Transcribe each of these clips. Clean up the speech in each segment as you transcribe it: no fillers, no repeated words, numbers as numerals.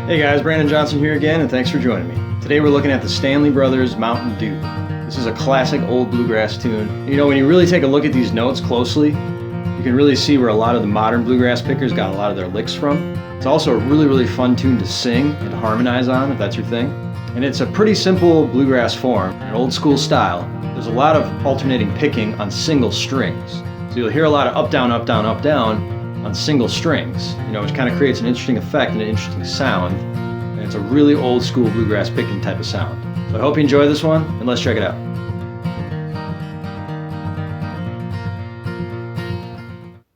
Hey guys, Brandon Johnson here again, and thanks for joining me. Today we're looking at the Stanley Brothers Mountain Dew. This is a classic old bluegrass tune. You know, when you really take a look at these notes closely, you can really see where a lot of the modern bluegrass pickers got a lot of their licks from. It's also a really fun tune to sing and to harmonize on, if that's your thing. And it's a pretty simple bluegrass form, an old school style. There's a lot of alternating picking on single strings. So you'll hear a lot of up, down, up, down, up, down on single strings, you know, which kind of creates an interesting effect and an interesting sound. And it's a really old school bluegrass picking type of sound. So I hope you enjoy this one, and let's check it out.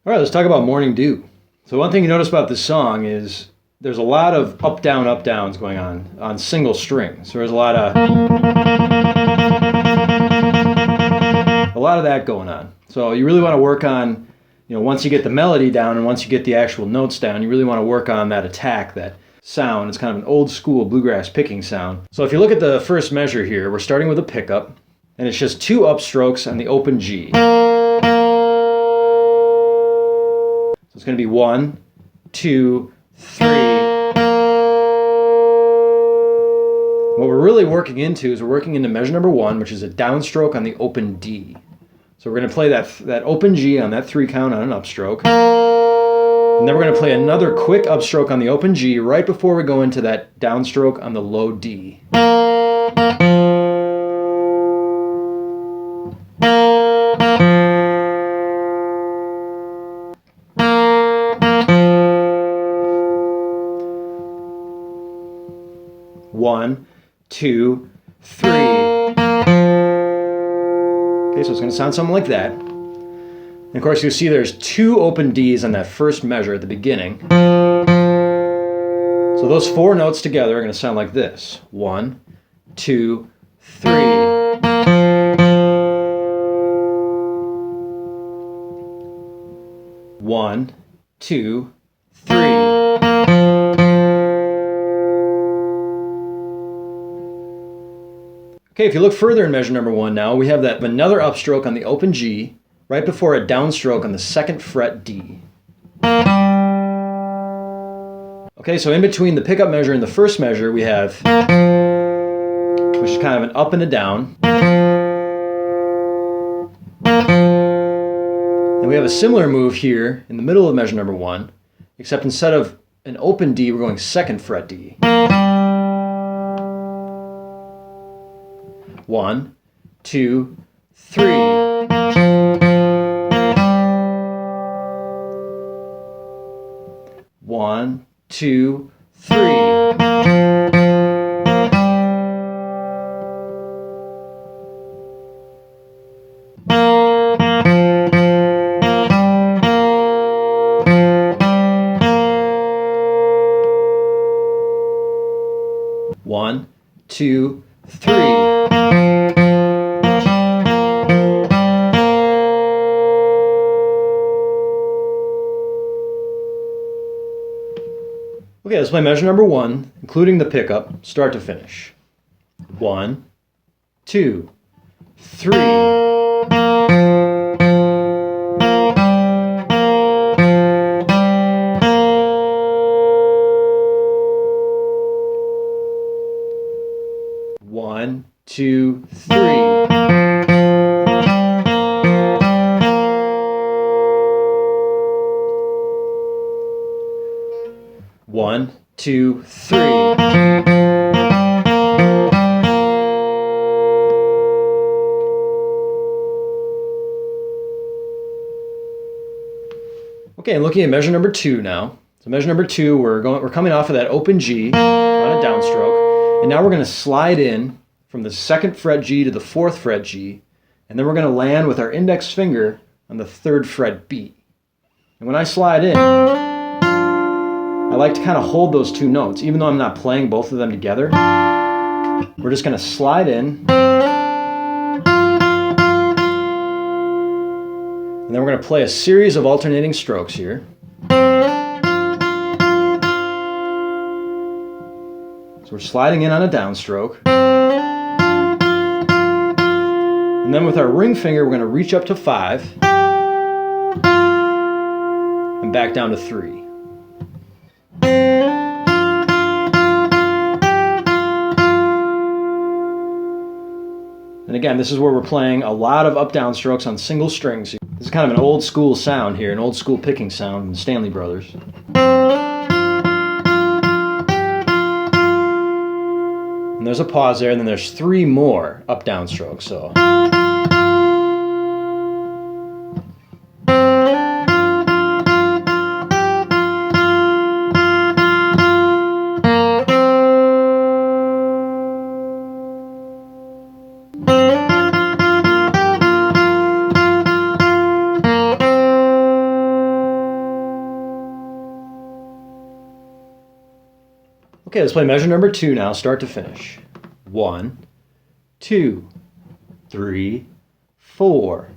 All right, let's talk about Morning Dew. So one thing you notice about this song is there's a lot of up downs going on single strings. So there's a lot of that going on. So you really want to work on, you know, once you get the melody down and once you get the actual notes down, you really want to work on that attack, that sound. It's kind of an old school bluegrass picking sound. So if you look at the first measure here, we're starting with a pickup, and it's just 2 upstrokes on the open G. So it's going to be 1, 2, 3. What we're really working into is we're working into measure number 1, which is a downstroke on the open D. So we're going to play that open G on that 3 count on an upstroke. And then we're going to play another quick upstroke on the open G right before we go into that downstroke on the low D. One, 2, 3. Okay, so it's going to sound something like that. And of course, you see there's 2 open Ds on that first measure at the beginning. So those 4 notes together are going to sound like this. 1, 2, 3. One, 2, 3. Okay, if you look further in measure number 1 now, we have that another upstroke on the open G right before a downstroke on the 2nd fret D. Okay, so in between the pickup measure and the first measure, we have, which is kind of an up and a down. And we have a similar move here in the middle of measure number 1, except instead of an open D, we're going 2nd fret D. 1, 2, 3. One, 2, 3. One, 2, 3. Okay, let's play measure number 1, including the pickup, start to finish. 1, 2, 3. One, 2, 3. One, 2, 3. Okay, and looking at measure number 2 now. So measure number 2, we're coming off of that open G on a downstroke, and now we're going to slide in from the 2nd fret G to the 4th fret G, and then we're going to land with our index finger on the 3rd fret B. And when I slide in, I like to kind of hold those 2 notes, even though I'm not playing both of them together. We're just going to slide in, and then we're going to play a series of alternating strokes here. So we're sliding in on a downstroke. And then with our ring finger, we're going to reach up to 5 and back down to 3. And again, this is where we're playing a lot of up-down strokes on single strings. This is kind of an old school sound here, an old school picking sound from the Stanley Brothers. And there's a pause there, and then there's 3 more up-down strokes. So. Okay, let's play measure number 2 now, start to finish. 1, 2, 3, 4.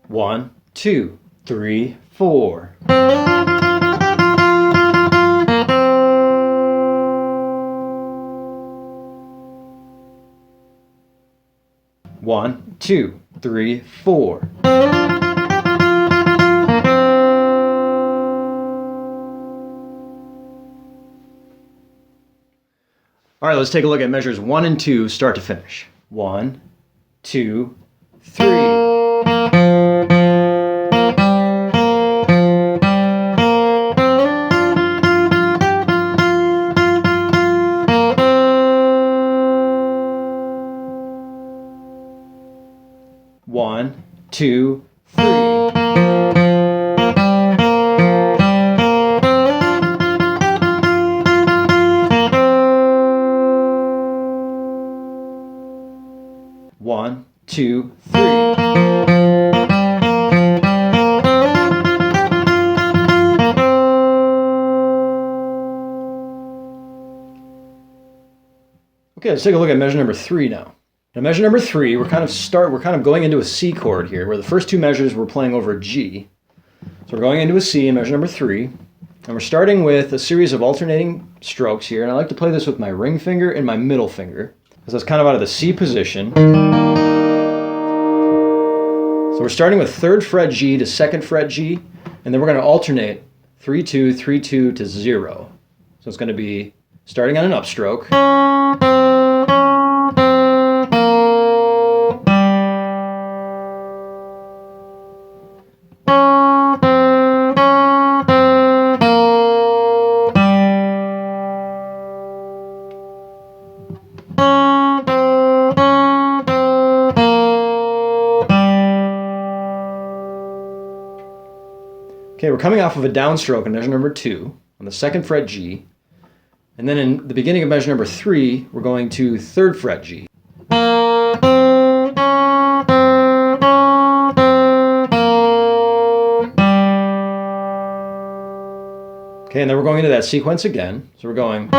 One, 2, 3, 4. One, 2, 3, 4. All right, let's take a look at measures 1 and 2, start to finish. 1, 2, 3. One, 2, 3. One, 2, 3. Okay, let's take a look at measure number 3 now. Now measure number 3, we're kind of going into a C chord here, where the first 2 measures we're playing over a G. So we're going into a C in measure number 3, and we're starting with a series of alternating strokes here, and I like to play this with my ring finger and my middle finger, because that's kind of out of the C position. So we're starting with 3rd fret G to 2nd fret G, and then we're going to alternate 3-2, 3-2 to 0. So it's going to be starting on an upstroke. Okay, we're coming off of a downstroke in measure number 2 on the 2nd fret G, and then in the beginning of measure number 3, we're going to 3rd fret G. Okay, and then we're going into that sequence again, so we're going.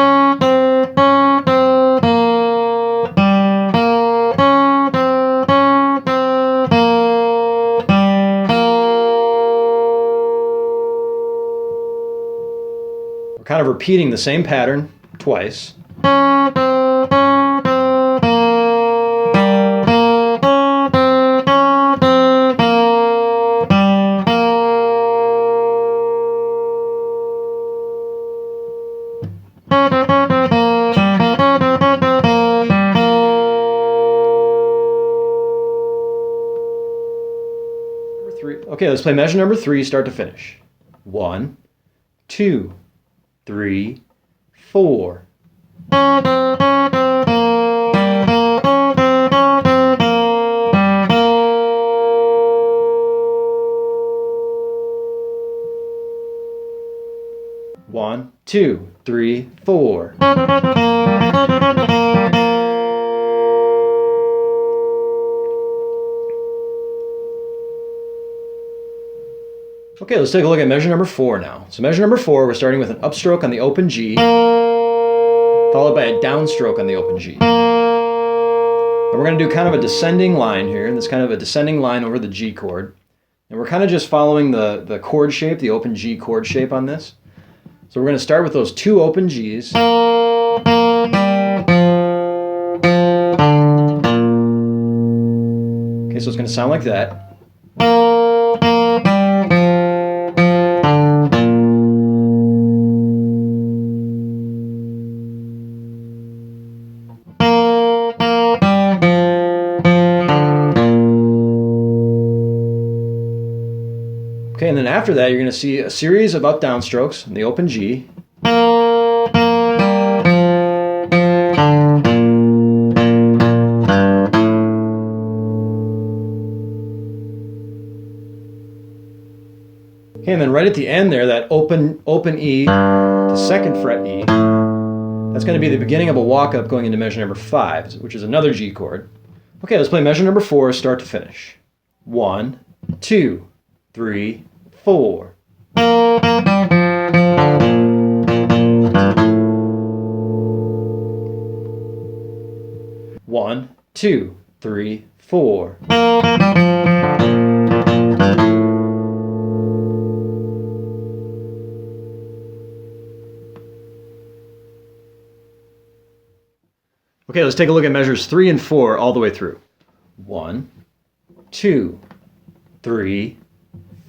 Kind of repeating the same pattern twice. Okay, let's play measure number 3, start to finish. 1, 2, 3, 4. One, 2, 3, 4. Okay, let's take a look at measure number 4 now. So measure number 4, we're starting with an upstroke on the open G, followed by a downstroke on the open G. And we're going to do kind of a descending line here, and this kind of a descending line over the G chord. And we're kind of just following the chord shape, the open G chord shape on this. So we're going to start with those 2 open Gs. Okay, so it's going to sound like that. Okay, and then after that, you're going to see a series of up-down strokes in the open G. Okay, and then right at the end there, that open E to second fret E, that's going to be the beginning of a walk-up going into measure number 5, which is another G chord. Okay, let's play measure number 4, start to finish. 1, 2, 3, 4. 1, 2, 3, 4. Okay, let's take a look at measures 3 and 4 all the way through. 1, 2, 3,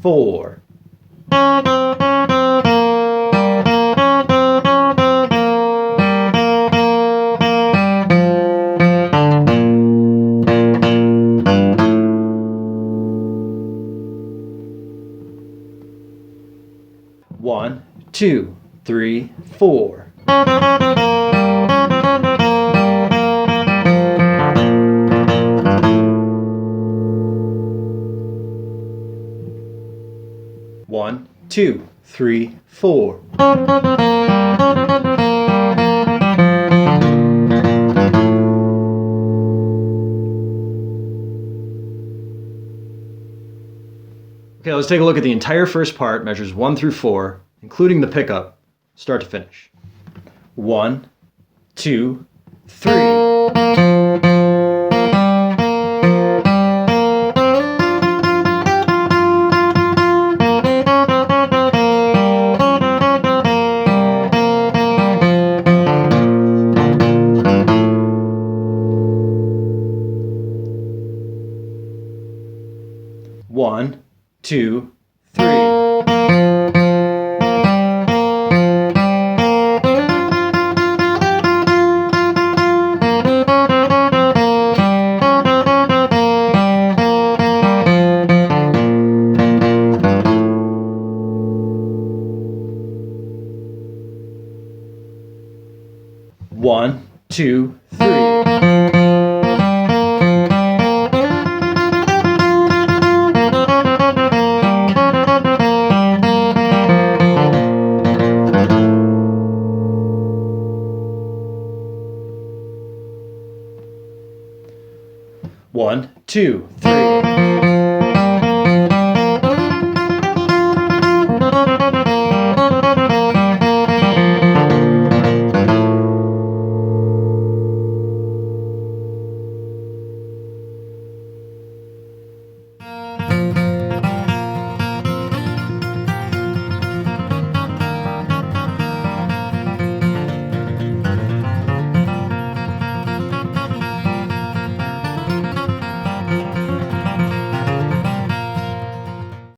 4. 1, 2, 3, 4. 1, 2, 3, 4. Okay, let's take a look at the entire first part, measures 1 through 4, including the pickup, start to finish. 1, 2, 3. 1, 2, 3. 1, 2, 3. 1, 2, 3.